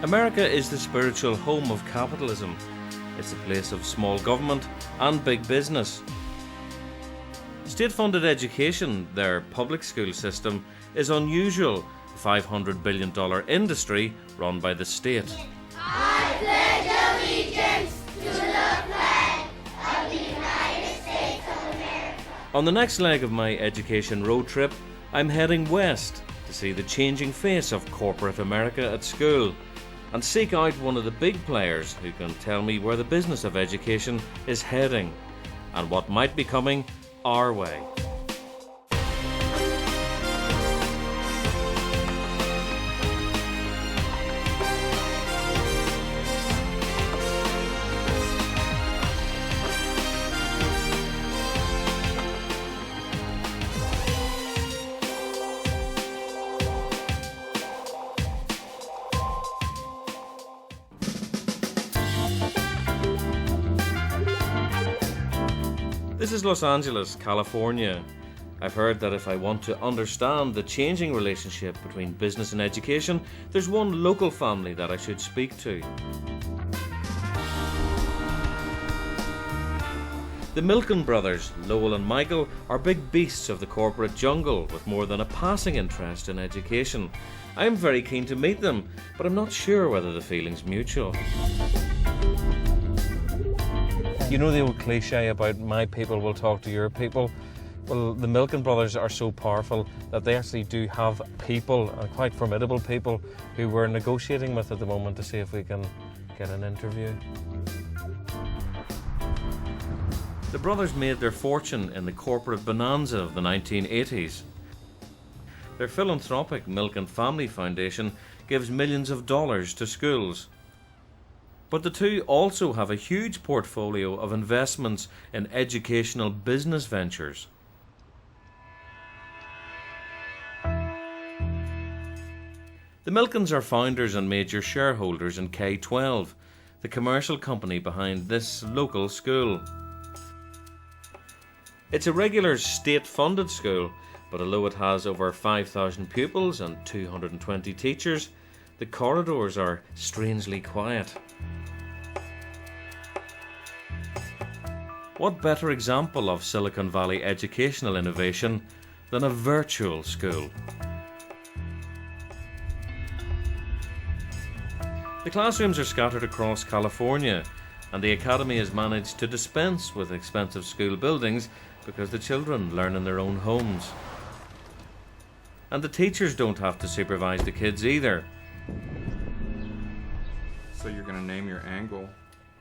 America is the spiritual home of capitalism. It's a place of small government and big business. State-funded education, their public school system, is unusual, a $500 billion industry run by the state. I pledge allegiance to the flag of the United States of America. On the next leg of my education road trip, I'm heading west to see the changing face of corporate America at school and seek out one of the big players who can tell me where the business of education is heading and what might be coming our way. This is Los Angeles, California. I've heard that if I want to understand the changing relationship between business and education, there's one local family that I should speak to. The Milken brothers, Lowell and Michael, are big beasts of the corporate jungle with more than a passing interest in education. I'm very keen to meet them, but I'm not sure whether the feeling's mutual. You know the old cliche about my people will talk to your people? Well, the Milken brothers are so powerful that they actually do have people, and quite formidable people, who we're negotiating with at the moment to see if we can get an interview. The brothers made their fortune in the corporate bonanza of the 1980s. Their philanthropic Milken Family Foundation gives millions of dollars to schools. But the two also have a huge portfolio of investments in educational business ventures. The Milkens are founders and major shareholders in K-12, the commercial company behind this local school. It's a regular state-funded school, but although it has over 5,000 pupils and 220 teachers, the corridors are strangely quiet. What better example of Silicon Valley educational innovation than a virtual school? The classrooms are scattered across California, and the academy has managed to dispense with expensive school buildings because the children learn in their own homes. And the teachers don't have to supervise the kids either. So you're going to name your angle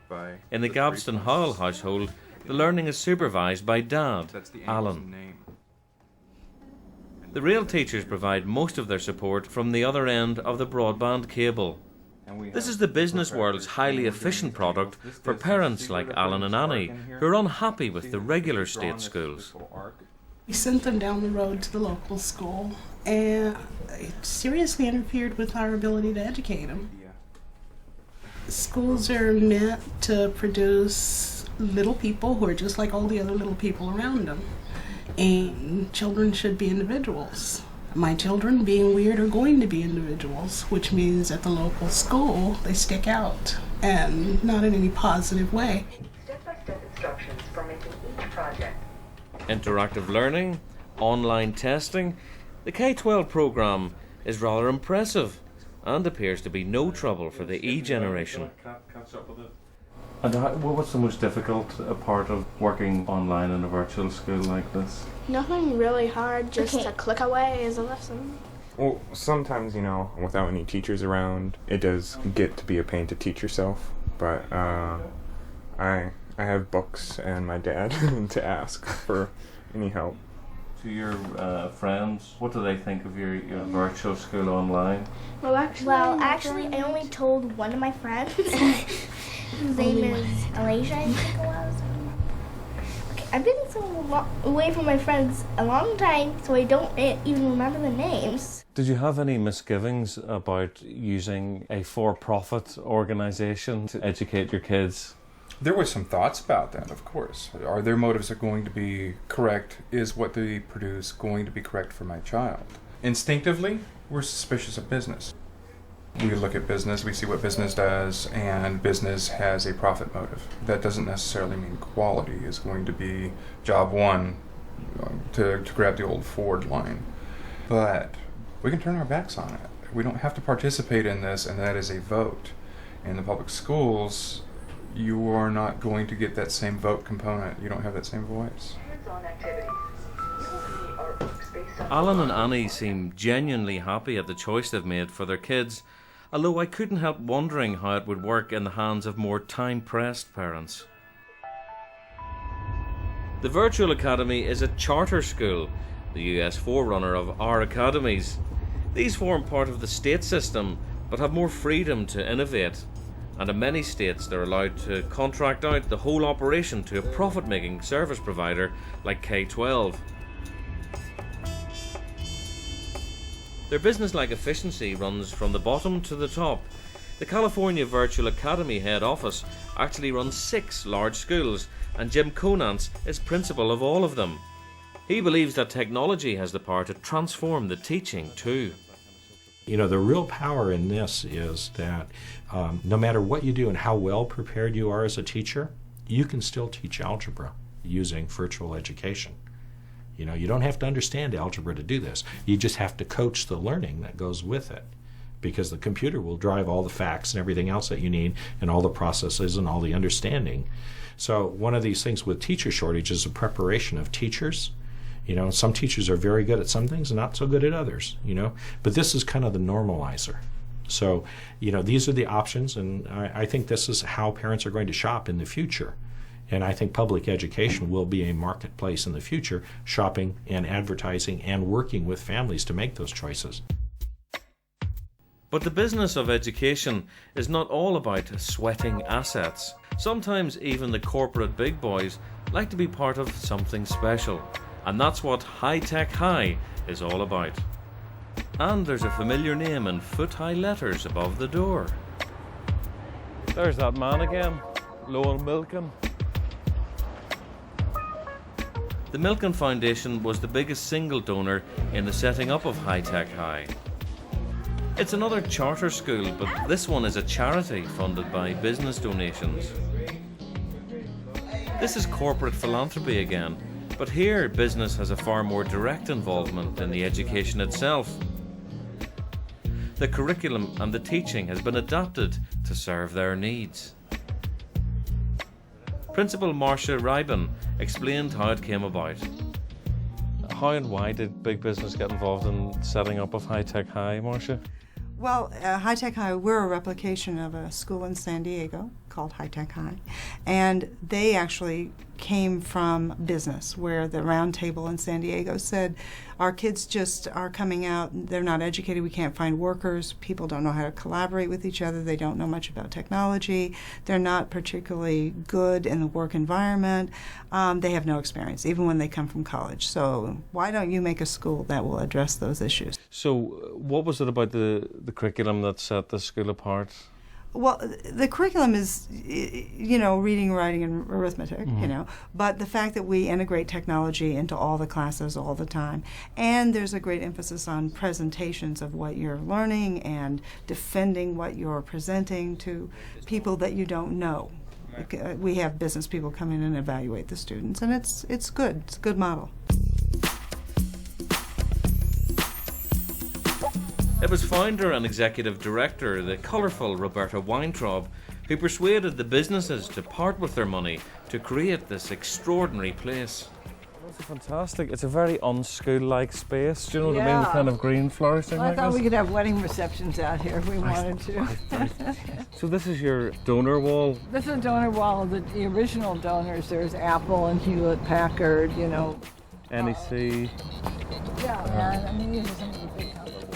by... In the Gabston Howell household, the learning is supervised by Dad, That's the Alan. name. The real teachers provide most of their support from the other end of the broadband cable. This is the business world's highly efficient product for parents like Alan and Annie, who are unhappy with the regular state schools. We sent them down the road to the local school, and it seriously interfered with our ability to educate them. Schools are meant to produce little people who are just like all the other little people around them. And children should be individuals. My children, being weird, are going to be individuals, which means at the local school they stick out, and not in any positive way. Step-by-step instructions for making each project. Interactive learning, online testing. The K-12 program is rather impressive and appears to be no trouble for the E-generation. And what's the most difficult part of working online in a virtual school like this? Nothing really hard, just a click away is a lesson. Well, sometimes, without any teachers around, it does get to be a pain to teach yourself. But I have books and my dad to ask for any help. To your friends, what do they think of your virtual school online? Well, actually, I only told one of my friends. His name is Alasia, I think it was. Okay, I've been so away from my friends a long time, so I don't even remember the names. Did you have any misgivings about using a for-profit organisation to educate your kids? There were some thoughts about that, of course. Are their motives going to be correct? Is what they produce going to be correct for my child? Instinctively, we're suspicious of business. We look at business, we see what business does, and business has a profit motive. That doesn't necessarily mean quality is going to be job one, to grab the old Ford line. But we can turn our backs on it. We don't have to participate in this, and that is a vote. In the public schools, you are not going to get that same vote component. You don't have that same voice. Hands-on activities. You will see artworks based on Alan and Annie seem genuinely happy at the choice they've made for their kids, although I couldn't help wondering how it would work in the hands of more time-pressed parents. The Virtual Academy is a charter school, the US forerunner of our academies. These form part of the state system, but have more freedom to innovate. And in many states they're allowed to contract out the whole operation to a profit-making service provider like K-12. Their business-like efficiency runs from the bottom to the top. The California Virtual Academy head office actually runs 6 large schools, and Jim Conance is principal of all of them. He believes that technology has the power to transform the teaching too. You know, the real power in this is that no matter what you do and how well prepared you are as a teacher, you can still teach algebra using virtual education. You know, you don't have to understand algebra to do this. You just have to coach the learning that goes with it, because the computer will drive all the facts and everything else that you need and all the processes and all the understanding. So one of these things with teacher shortage is the preparation of teachers. You know, some teachers are very good at some things and not so good at others, you know. But this is kind of the normalizer. So, you know, these are the options, and I think this is how parents are going to shop in the future. And I think public education will be a marketplace in the future, shopping and advertising and working with families to make those choices. But the business of education is not all about sweating assets. Sometimes even the corporate big boys like to be part of something special. And that's what High Tech High is all about. And there's a familiar name in foot-high letters above the door. There's that man again, Lowell Milken. The Milken Foundation was the biggest single donor in the setting up of High Tech High. It's another charter school, but this one is a charity funded by business donations. This is corporate philanthropy again, but here business has a far more direct involvement in the education itself. The curriculum and the teaching has been adapted to serve their needs. Principal Marcia Rybin explained how it came about. How and why did big business get involved in setting up of High Tech High, Marcia? Well, High Tech High, we're a replication of a school in San Diego called High Tech High. And they actually came from business, where the round table in San Diego said, our kids just are coming out, they're not educated, we can't find workers, people don't know how to collaborate with each other, they don't know much about technology, they're not particularly good in the work environment, they have no experience, even when they come from college. So why don't you make a school that will address those issues? So what was it about the curriculum that set the school apart? Well, the curriculum is, you know, reading, writing, and arithmetic, you know, but the fact that we integrate technology into all the classes all the time, and there's a great emphasis on presentations of what you're learning and defending what you're presenting to people that you don't know. We have business people come in and evaluate the students, and it's good. It's a good model. It was founder and executive director, the colourful Roberta Weintraub, who persuaded the businesses to part with their money to create this extraordinary place. It's fantastic. It's a very unschool-like space. Do you know what I mean? The kind of green flourishing Well, I like thought this. we could have wedding receptions out here if we wanted to. So this is your donor wall. This is a donor wall of the original donors. There's Apple and Hewlett-Packard, you know. NEC. Yeah, I mean, these are some of the big companies.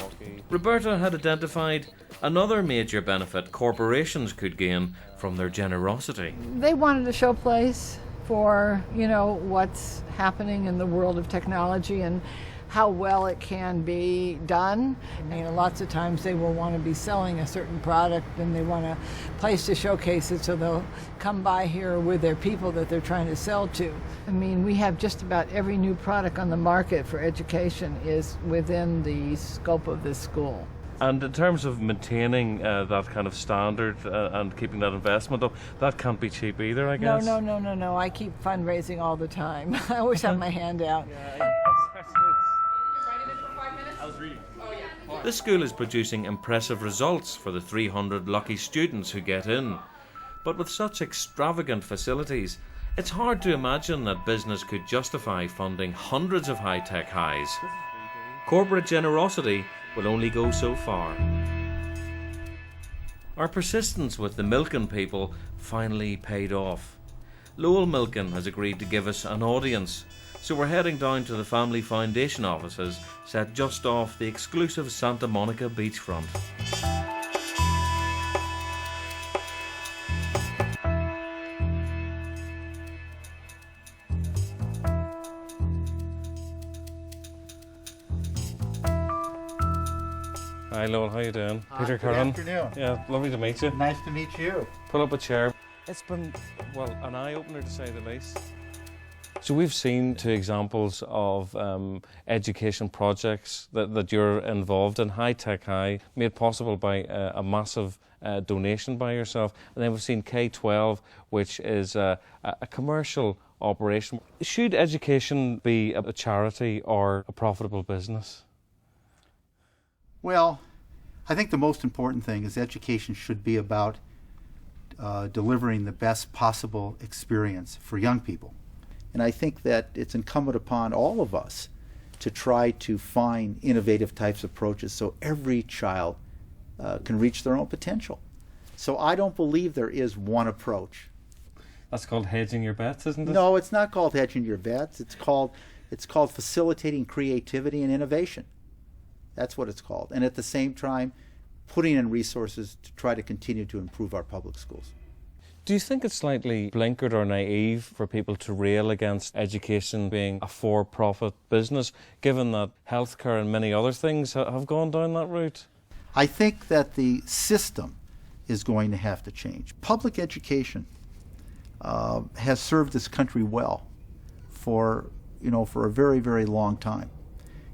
Roberta had identified another major benefit corporations could gain from their generosity. They wanted a showplace for, you know, what's happening in the world of technology and how well it can be done. I mean, lots of times they will want to be selling a certain product and they want a place to showcase it, so they'll come by here with their people that they're trying to sell to. I mean, we have just about every new product on the market for education is within the scope of this school. And in terms of maintaining that kind of standard and keeping that investment up, that can't be cheap either, I guess. No. I keep fundraising all the time. I always have my hand out. This school is producing impressive results for the 300 lucky students who get in. But with such extravagant facilities, it's hard to imagine that business could justify funding hundreds of high-tech highs. Corporate generosity will only go so far. Our persistence with the Milken people finally paid off. Lowell Milken has agreed to give us an audience, so we're heading down to the Family Foundation offices set just off the exclusive Santa Monica beachfront. Hi Lowell, how you doing? Hi, Peter good Curran. afternoon. Yeah, lovely to meet you. Nice to meet you. Pull up a chair. It's been, well, an eye-opener to say the least. So we've seen two examples of education projects that you're involved in, High Tech High, made possible by a massive donation by yourself. And then we've seen K-12, which is a commercial operation. Should education be a charity or a profitable business? Well, I think the most important thing is education should be about delivering the best possible experience for young people. And I think that it's incumbent upon all of us to try to find innovative types of approaches so every child can reach their own potential. So I don't believe there is one approach. That's called hedging your bets, isn't it? No, it's not called hedging your bets. It's called facilitating creativity and innovation. That's what it's called. And at the same time, putting in resources to try to continue to improve our public schools. Do you think it's slightly blinkered or naive for people to rail against education being a for-profit business, given that healthcare and many other things have gone down that route? I think that the system is going to have to change. Public education has served this country well for a very, very long time.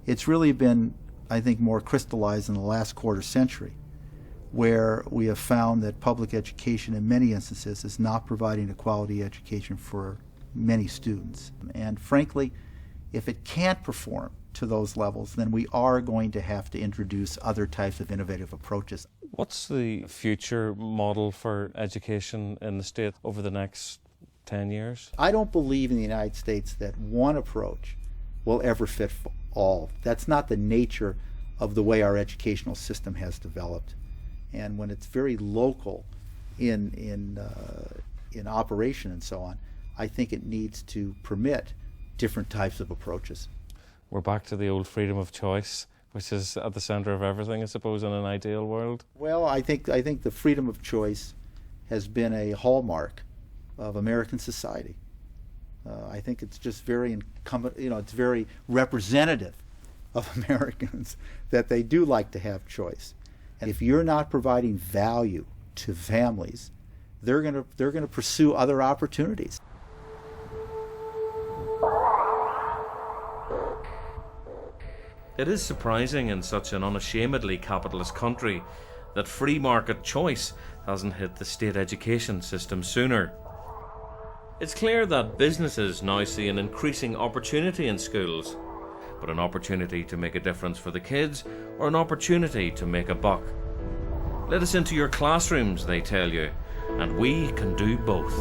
It's really been, I think, more crystallized in the last quarter century, where we have found that public education in many instances is not providing a quality education for many students. And frankly, if it can't perform to those levels, then we are going to have to introduce other types of innovative approaches. What's the future model for education in the state over the next 10 years? I don't believe in the United States that one approach will ever fit for all. That's not the nature of the way our educational system has developed. And when it's very local in operation and so on, I think it needs to permit different types of approaches. We're back to the old freedom of choice, which is at the centre of everything, I suppose, in an ideal world. Well, I think the freedom of choice has been a hallmark of American society. I think it's just very incumbent, it's very representative of Americans that they do like to have choice. And if you're not providing value to families, they're going to pursue other opportunities. It is surprising in such an unashamedly capitalist country that free market choice hasn't hit the state education system sooner. It's clear that businesses now see an increasing opportunity in schools, but an opportunity to make a difference for the kids or an opportunity to make a buck. Let us into your classrooms, they tell you, and we can do both.